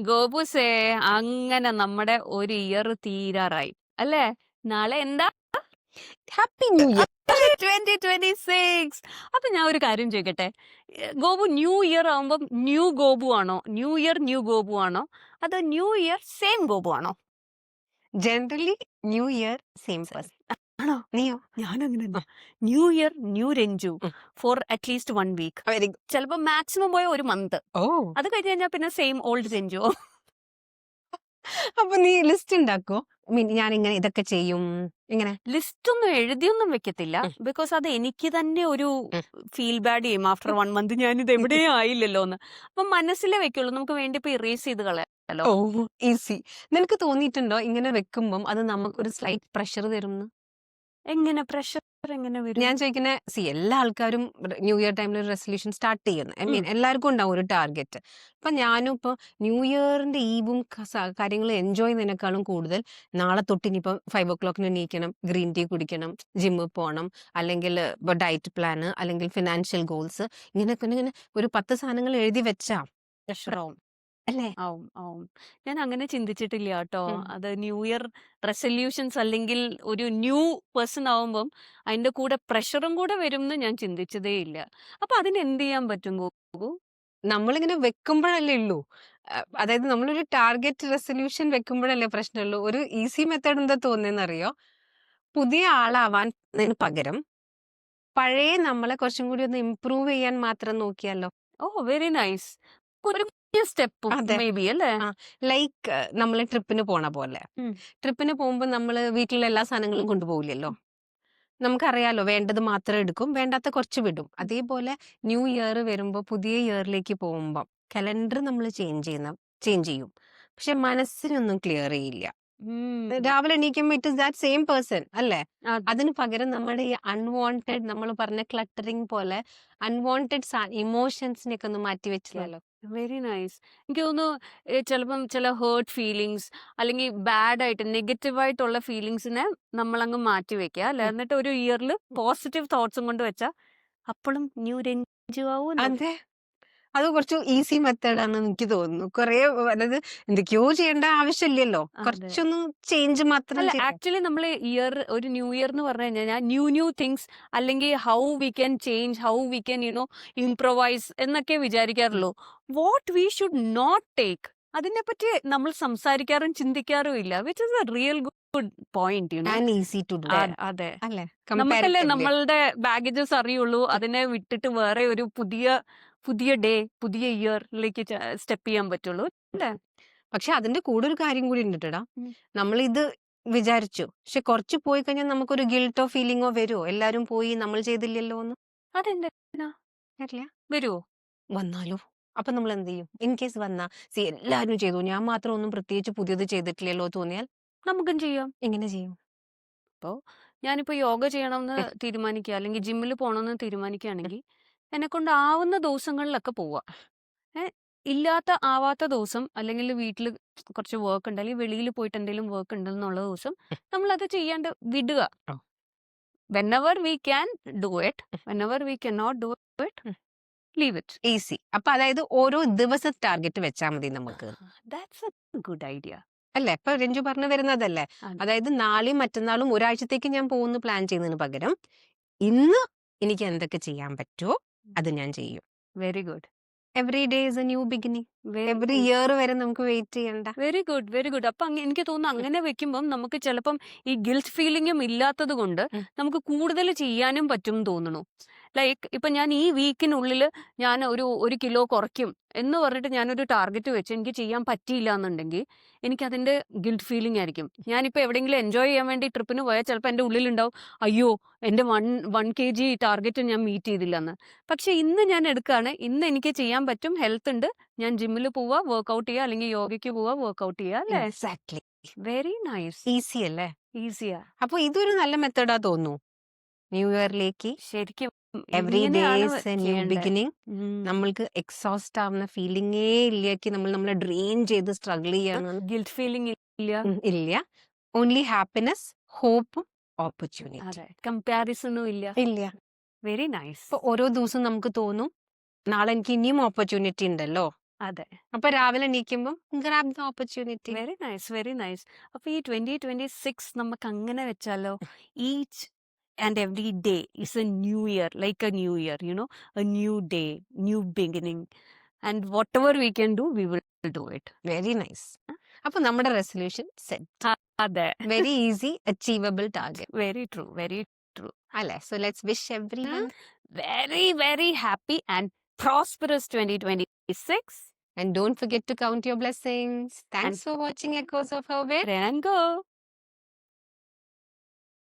ഗോപുസേ, അങ്ങനെ നമ്മുടെ ഒരു ഇയർ തീരാറായി അല്ലേ? നാളെ എന്താ? Happy new year. 2026. അപ്പൊ ഞാൻ ഒരു കാര്യം ചോദിക്കട്ടെ, ഗോപു ന്യൂ ഇയർ ആവുമ്പം ന്യൂ ഗോപു ആണോ, ന്യൂ ഇയർ ന്യൂ ഗോപു ആണോ, അതോ ന്യൂ ഇയർ സെയിം ഗോപു ആണോ? Generally new year same person. ആണോ? നീയോ? ഞാനങ്ങനല്ല. New year new Ranju for at least 1 week, very good. ചിലപ്പോ മാക്സിമം പോയ 1 മന്ത്. ഓ, അത് കഴിഞ്ഞ് കഴിഞ്ഞാൽ പിന്നെ സെയിം ഓൾഡ് രഞ്ജു. അപ്പൊ നീ ലിസ്റ്റ് ഉണ്ടാക്കോ? മീൻ ഞാൻ ഇങ്ങനെ ഇതൊക്കെ ചെയ്യും ഇങ്ങനെ. ലിസ്റ്റ് ഒന്നും എഴുതിയൊന്നും വെക്കത്തില്ല, ബിക്കോസ് അത് എനിക്ക് തന്നെ ഒരു ഫീൽ ബാഡ് ചെയ്യും. ആഫ്റ്റർ 1 മന്ത് ഞാൻ ഇത് എവിടെയും ആയില്ലല്ലോ എന്ന്. അപ്പൊ മനസ്സിലേ വെക്കുള്ളൂ, നമുക്ക് വേണ്ടി ഇപ്പൊ ഇറേസ് ചെയ്ത് കളയാലോ. ഓ, ഈസി. നിനക്ക് തോന്നിയിട്ടുണ്ടോ ഇങ്ങനെ വെക്കുമ്പം അത് നമുക്കൊരു സ്ലൈറ്റ് പ്രഷർ തരും? എങ്ങനെ പ്രഷർ എങ്ങനെ വരും? ഞാൻ ചോദിക്കുന്ന എല്ലാ ആൾക്കാരും ന്യൂ ഇയർ ടൈമിൽ ഒരു റെസൊല്യൂഷൻ സ്റ്റാർട്ട് ചെയ്യുന്നു. ഐ മീൻ എല്ലാവർക്കും ഉണ്ടാവും ഒരു ടാർഗറ്റ്. അപ്പൊ ഞാനും ഇപ്പൊ ന്യൂ ഇയറിന്റെ ഈവും കാര്യങ്ങളും എൻജോയ് ചെയ്യുന്നതിനേക്കാളും കൂടുതൽ നാളെ തൊട്ട് ഇനിയിപ്പം 5 o'clock എണീക്കണം, ഗ്രീൻ ടീ കുടിക്കണം, ജിമ്മിൽ പോകണം, അല്ലെങ്കിൽ ഇപ്പൊ ഡയറ്റ് പ്ലാന്, അല്ലെങ്കിൽ ഫിനാൻഷ്യൽ ഗോൾസ്, ഇങ്ങനെ ഒരു 10 സാധനങ്ങൾ എഴുതി വെച്ചാ പ്രഷറാവും. അല്ലേ? ആവും ആവും. ഞാൻ അങ്ങനെ ചിന്തിച്ചിട്ടില്ല കേട്ടോ. ഉം. അത് ന്യൂ ഇയർ റെസൊല്യൂഷൻസ് അല്ലെങ്കിൽ ഒരു ന്യൂ പേഴ്സൺ ആവുമ്പം അതിന്റെ കൂടെ പ്രഷറും കൂടെ വരും എന്ന് ഞാൻ ചിന്തിച്ചതേ ഇല്ല. അപ്പൊ അതിന് എന്ത് ചെയ്യാൻ പറ്റും ഗോപു? നമ്മളിങ്ങനെ വെക്കുമ്പോഴല്ലേ ഉള്ളൂ. അതായത് നമ്മളൊരു ടാർഗറ്റ് റെസൊല്യൂഷൻ വെക്കുമ്പോഴല്ലേ പ്രശ്നമുള്ളൂ. ഒരു ഈസി മെത്തേഡ് എന്താ തോന്നുന്നറിയോ? പുതിയ ആളാവാൻ പകരം പഴയ നമ്മളെ കുറച്ചും കൂടി ഒന്ന് ഇംപ്രൂവ് ചെയ്യാൻ മാത്രം നോക്കിയാലോ? ഓ, വെരി നൈസ്. ഒരു പുതിയ സ്റ്റെപ്പും അതെ. മേ ബി അല്ലേ? ലൈക്ക് നമ്മള് ട്രിപ്പിന് പോണ പോലെ. ട്രിപ്പിന് പോകുമ്പോ നമ്മള് വീട്ടിലെ എല്ലാ സാധനങ്ങളും കൊണ്ടുപോകില്ലല്ലോ. നമുക്കറിയാലോ, വേണ്ടത് മാത്രം എടുക്കും, വേണ്ടാത്ത കുറച്ച് വിടും. അതേപോലെ ന്യൂ ഇയർ വരുമ്പോ, പുതിയ ഇയറിലേക്ക് പോകുമ്പോ കലണ്ടർ നമ്മൾ ചേഞ്ച് ചെയ്യും. പക്ഷെ മനസ്സിനൊന്നും ക്ലിയർ ചെയ്യില്ല. രാവിലെ എണീക്കുമ്പോ it is that same person അല്ലേ? അതിന് പകരം നമ്മുടെ ഈ അൺവാണ്ടഡ്, നമ്മൾ പറഞ്ഞ ക്ലട്ടറിങ് പോലെ അൺവാണ്ടഡ് ഇമോഷൻസിനെ ഒക്കെ ഒന്ന് മാറ്റി വെച്ചാലോ? Very nice. എനിക്ക് തോന്നുന്നു ചിലപ്പം ചില ഹേർട്ട് ഫീലിങ്സ് അല്ലെങ്കിൽ ബാഡ് ആയിട്ട് നെഗറ്റീവ് ആയിട്ടുള്ള ഫീലിങ്സിനെ നമ്മളങ്ങ് മാറ്റി വെക്കുക അല്ലെ, എന്നിട്ട് ഒരു ഇയറിൽ പോസിറ്റീവ് തോട്ട്സും കൊണ്ട് വെച്ചാൽ അപ്പോഴും ന്യൂ രഞ്ജു ആവും. അതെ, അത് കുറച്ച് ഈസി മെത്തേഡാണെന്ന് എനിക്ക് തോന്നുന്നു. അതായത് എന്തൊക്കെയോ ചെയ്യേണ്ട ആവശ്യമില്ലല്ലോ, കുറച്ചൊന്ന് ചേഞ്ച് മാത്രം അല്ല, ചെയ്താ. ആക്ച്വലി നമ്മൾ ഒരു ന്യൂ ഇയർ എന്ന് പറഞ്ഞു കഴിഞ്ഞാൽ ന്യൂ തിങ്സ് അല്ലെങ്കിൽ how we can change, how we can improvise എന്നൊക്കെ വിചാരിക്കാറുള്ളൂ. What we should not take, അതിനെപ്പറ്റി നമ്മൾ സംസാരിക്കാറും ചിന്തിക്കാറും ഇല്ല, which is a real good point. And easy to do അതെ, അല്ലേ? നമുക്കല്ലേ Comparatively. നമ്മളുടെ ബാഗേജസ് അറിയുള്ളൂ. അതിനെ വിട്ടിട്ട് വേറെ ഒരു പുതിയ ഡേ, പുതിയ ഇയറിലേക്ക് സ്റ്റെപ്പ് ചെയ്യാൻ പറ്റുള്ളൂ അല്ലേ? പക്ഷെ അതിന്റെ കൂടെ ഒരു കാര്യം കൂടി ഉണ്ട് ട്ടാ. നമ്മളിത് വിചാരിച്ചു, പക്ഷെ കുറച്ച് പോയി കഴിഞ്ഞാൽ നമുക്കൊരു ഗിൽട്ടോ ഫീലിങ്ങോ വരുമോ? എല്ലാരും പോയി, നമ്മൾ ചെയ്തില്ലല്ലോ എന്ന്. അതെന്താ വരില്ല. വരുമോ? വന്നാലോ? അപ്പൊ നമ്മൾ എന്ത് ചെയ്യും? ഇൻ കേസ് വന്നാ, എല്ലാരും ചെയ്തു, ഞാൻ മാത്രം ഒന്നും പ്രത്യേകിച്ച് പുതിയത് ചെയ്തിട്ടില്ലല്ലോ തോന്നിയാൽ നമുക്കും ചെയ്യാം. എങ്ങനെ ചെയ്യും? അപ്പോൾ ഞാനിപ്പോൾ യോഗ ചെയ്യണമെന്ന് തീരുമാനിക്കുക അല്ലെങ്കിൽ ജിമ്മിൽ പോകണമെന്ന് തീരുമാനിക്കുകയാണെങ്കിൽ എന്നെ കൊണ്ട് ആവുന്ന ദിവസങ്ങളിലൊക്കെ പോവുക. ആവാത്ത ദിവസം അല്ലെങ്കിൽ വീട്ടിൽ കുറച്ച് വർക്ക് ഉണ്ട് അല്ലെങ്കിൽ വെളിയിൽ പോയിട്ട് എന്തെങ്കിലും വർക്ക് ഉണ്ടെന്നുള്ള ദിവസം നമ്മളത് ചെയ്യാണ്ട് വിടുക. Whenever we can do it, whenever we can not do it, leave it. Easy. അപ്പൊ അതായത് ഓരോ ദിവസം ടാർഗറ്റ് വെച്ചാൽ മതി നമുക്ക്. ദാറ്റ്സ് എ ഗുഡ് ഐഡിയ അല്ലേ? ഇപ്പൊ രഞ്ജു പറഞ്ഞു വരുന്നതല്ലേ? അതായത് നാളെയും മറ്റന്നാളും ഒരാഴ്ചത്തേക്ക് ഞാൻ പോകുന്നു പ്ലാൻ ചെയ്യുന്നതിന് പകരം ഇന്ന് എനിക്ക് എന്തൊക്കെ ചെയ്യാൻ പറ്റുമോ അത് ഞാൻ ചെയ്യും. Very good. Every day is a new beginning. Every year വരെ നമുക്ക് വെയിറ്റ് ചെയ്യണ്ട. Very good, very good. അപ്പൊ എനിക്ക് തോന്നുന്നു അങ്ങനെ വെക്കുമ്പം നമുക്ക് ചിലപ്പം ഈ ഗിൽറ്റ് ഫീലിംഗും ഇല്ലാത്തത് കൊണ്ട് നമുക്ക് കൂടുതൽ ചെയ്യാനും പറ്റും തോന്നുന്നു. ലൈക്ക് ഇപ്പൊ ഞാൻ ഈ വീക്കിനുള്ളിൽ ഞാൻ ഒരു കിലോ കുറയ്ക്കും എന്ന് പറഞ്ഞിട്ട് ഞാനൊരു ടാർഗറ്റ് വെച്ച് എനിക്ക് ചെയ്യാൻ പറ്റിയില്ല എന്നുണ്ടെങ്കിൽ എനിക്ക് അതിന്റെ ഗിൽറ്റ് ഫീലിംഗ് ആയിരിക്കും. ഞാനിപ്പോൾ എവിടെയെങ്കിലും എൻജോയ് ചെയ്യാൻ വേണ്ടി ട്രിപ്പിന് പോയാൽ ചിലപ്പോൾ എൻ്റെ ഉള്ളിലുണ്ടാവും, അയ്യോ എൻ്റെ 1 kg ടാർഗറ്റ് ഞാൻ മീറ്റ് ചെയ്തില്ല എന്ന്. പക്ഷെ ഇന്ന് ഞാൻ എടുക്കുകയാണ്, ഇന്ന് എനിക്ക് ചെയ്യാൻ പറ്റും, ഹെൽത്ത് ഉണ്ട്, ഞാൻ ജിമ്മിൽ പോവുക, വർക്ക്ഔട്ട് ചെയ്യുക, അല്ലെങ്കിൽ യോഗയ്ക്ക് പോവുക, വർക്ക്ഔട്ട് ചെയ്യുക അല്ലേ? എക്സാക്ട്ലി. Very nice. ഈസി അല്ലേ? ഈസിയാ. അപ്പൊ ഇതൊരു നല്ല മെത്തേഡാ തോന്നുന്നു. ന്യൂ ഇയറിലേക്ക് ശരിക്കും എവറി ഡേ ഇങ്ങനെയാണ് ഇസ് എ ന്യൂ ചെയ്യേണ്ടത്. ബിഗിനിങ്. നമ്മൾക്ക് എക്സോസ്റ്റ് ആവുന്ന ഫീലിംഗേ ഇല്ലേക്ക് നമ്മൾ നമ്മളെ ഡ്രെയിൻ ചെയ്ത് സ്ട്രഗിൾ ചെയ്യാണ്. ഗിൽറ്റ് ഫീലിംഗ് ഇല്ല. ഇല്ല. ഓൺലി ഹാപ്പിനെസ്, ഹോപ്പും ഓപ്പർച്യൂണിറ്റി. അതെ, കമ്പാരിസണും ഇല്ല. ഇല്ല. Very nice. ഇപ്പൊ ഓരോ ദിവസം നമുക്ക് തോന്നും, നാളെ എനിക്ക് ഇനിയും ഓപ്പർച്യൂണിറ്റി ഉണ്ടല്ലോ, അതെ. അപ്പൊ രാവിലെ എണീക്കുമ്പം grab the opportunity. Very nice, very nice. അപ്പൊ ഈ 2026 നമുക്ക് അങ്ങനെ വെച്ചാലോ, each and every day is a new year, like a new year, a new day, new beginning, and whatever we can do we will do it. Very nice. അപ്പൊ നമ്മുടെ resolution set. അതെ. Very easy achievable target very true, very true. അല്ലെ? So let's wish everyone very very happy and prosperous 2026. and don't forget to count your blessings. Thanks for watching Echoes of Her Way. And go.